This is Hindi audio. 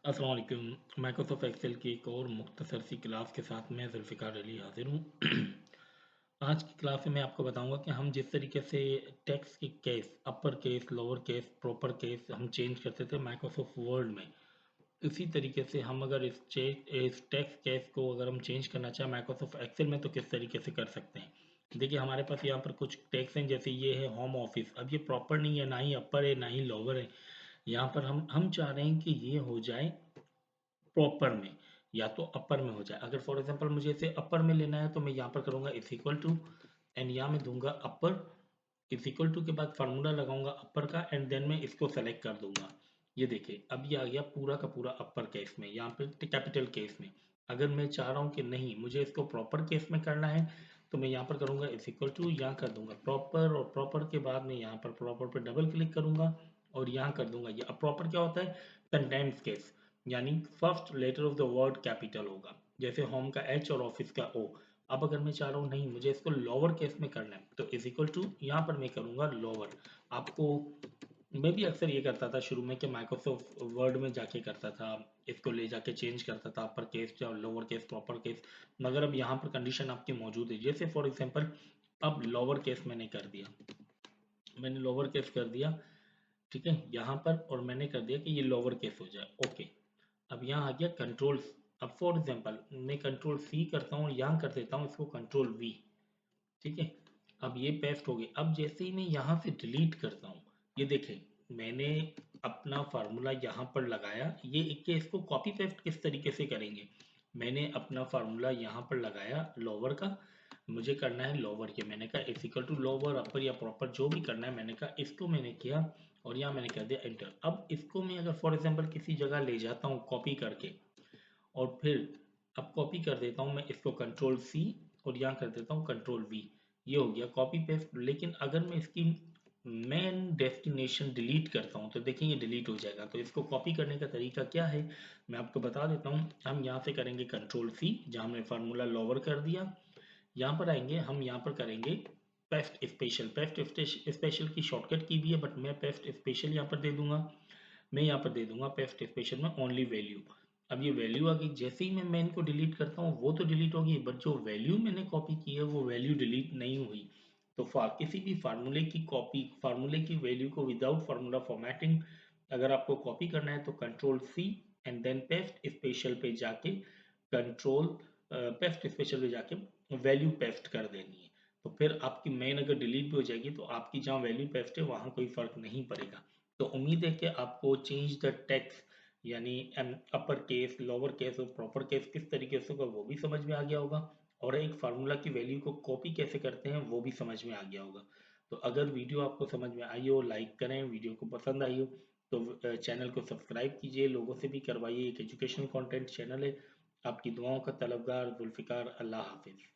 अस्सलाम वालेकुम। माइक्रोसॉफ्ट एक्सेल की एक और मुख्तसर सी क्लास के साथ मैं जुल्फ़िकार अली हाज़िर हूँ। आज की क्लास में मैं आपको बताऊंगा कि हम जिस तरीके से टेक्स्ट के case, upper case, lower case, proper case हम चेंज करते थे माइक्रोसॉफ्ट वर्ड में, इसी तरीके से हम अगर इस टेक्स्ट केस को अगर हम चेंज करना चाहें माइक्रोसॉफ्ट एक्सेल में तो किस तरीके से कर सकते हैं। देखिए हमारे पास यहाँ पर कुछ टेक्स्ट हैं, जैसे ये है होम ऑफिस। अब ये प्रॉपर नहीं है, ना ही अपर है ना ही लोअर है। यहाँ पर हम चाह रहे हैं कि ये हो जाए प्रॉपर में, या तो अपर में हो जाए। अगर फॉर एग्जांपल मुझे इसे अपर में लेना है तो मैं यहाँ पर करूँगा इज इक्वल टू, एंड यहाँ मैं दूंगा अपर, इज इक्वल टू के बाद फार्मूला लगाऊंगा अपर का, एंड देन मैं इसको सेलेक्ट कर दूंगा। ये देखिए अब ये आ गया पूरा का पूरा अपर केस में, यहाँ पे कैपिटल केस में। अगर मैं चाह रहा हूँ कि नहीं मुझे इसको प्रॉपर केस में करना है तो मैं यहाँ पर करूँगा इज इक्वल टू, यहाँ कर दूंगा प्रॉपर, और प्रॉपर के बाद मैं यहाँ पर प्रॉपर पे डबल क्लिक करूंगा और यहाँ कर दूंगा ये। अब प्रॉपर क्या होता है? कंटेंट्स केस, यानी first letter of the word capital होगा, जैसे होम का एच और ऑफिस का ओ। अब अगर मैं चाह रहा हूँ नहीं मुझे इसको लोअर केस में करना है तो इज इक्वल टू, यहाँ पर मैं करूँगा लोअर। आपको, मैं भी अक्सर ये करता था शुरू में कि माइक्रोसॉफ्ट वर्ड में जाके करता था, इसको ले जाके चेंज करता था अपर केस या लोअर केस प्रॉपर केस। मगर अब यहाँ पर कंडीशन आपकी मौजूद है, जैसे फॉर एग्जांपल अब लोअर केस मैंने कर दिया, मैंने लोअर केस कर दिया, ठीक है यहाँ पर, और मैंने कर दिया कि ये लोअर केस हो जाए। ओके, अब यहाँ आ गया कंट्रोल। अब फॉर एग्जांपल मैं कंट्रोल सी करता हूँ और यहाँ कर देता हूँ इसको कंट्रोल वी, ठीक है। अब ये पेस्ट हो गई। अब जैसे ही मैं यहाँ से डिलीट करता हूँ, ये देखें मैंने अपना फार्मूला यहाँ पर लगाया। ये एक के इसको कॉपी पेस्ट किस तरीके से करेंगे, मैंने अपना फार्मूला यहाँ पर लगाया लोअर का, मुझे करना है लोअर के, मैंने कहा is equal to lower upper या प्रॉपर जो भी करना है, मैंने कहा इसको मैंने किया और यहाँ मैंने कर दिया एंटर। अब इसको मैं अगर फॉर एग्जांपल किसी जगह ले जाता हूँ कॉपी करके, और फिर अब कॉपी कर देता हूँ मैं इसको कंट्रोल सी और यहाँ कर देता हूँ कंट्रोल वी, ये हो गया कॉपी पेस्ट। लेकिन अगर मैं इसकी मेन डेस्टिनेशन डिलीट करता हूँ तो देखिए ये डिलीट हो जाएगा। तो इसको कॉपी करने का तरीका क्या है मैं आपको बता देता हूँ। हम यहाँ से करेंगे कंट्रोल सी, जहाँ हमने फार्मूला लोअर कर दिया, यहाँ पर आएंगे हम यहाँ पर करेंगे पेस्ट स्पेशल। पेस्ट स्पेशल की शॉर्टकट की भी है बट मैं पेस्ट स्पेशल यहाँ पर दे दूंगा। मैं यहाँ पर दे दूंगा पेस्ट स्पेशल में ओनली वैल्यू। अब ये वैल्यू आ गई, जैसे ही मैं मेन को डिलीट करता हूँ वो तो डिलीट होगी, बट जो वैल्यू मैंने कॉपी की है वो वैल्यू डिलीट नहीं हुई। तो किसी भी फार्मूले की कॉपी, फार्मूले की वैल्यू को विदाउट फार्मूला फॉर्मेटिंग अगर आपको कॉपी करना है तो control C and then paste special पे जाके कंट्रोल पेस्ट स्पेशल पे जाके वैल्यू पेस्ट कर देनी है। तो फिर आपकी मेन अगर डिलीट भी हो जाएगी तो आपकी जहाँ वैल्यू पेस्ट है वहाँ कोई फर्क नहीं पड़ेगा। तो उम्मीद है कि आपको चेंज द टेक्स्ट, यानी अपर केस, लोअर केस और प्रॉपर केस किस तरीके से होगा वो भी समझ में आ गया होगा, और एक फार्मूला की वैल्यू को कॉपी कैसे करते हैं वो भी समझ में आ गया होगा। तो अगर वीडियो आपको समझ में आई हो लाइक करें, वीडियो को पसंद आई हो तो चैनल को सब्सक्राइब कीजिए, लोगों से भी करवाइए। एक एजुकेशनल कंटेंट चैनल है। आपकी दुआओं का तलबगार जुल्फ़िकार। अल्लाह हाफिज़।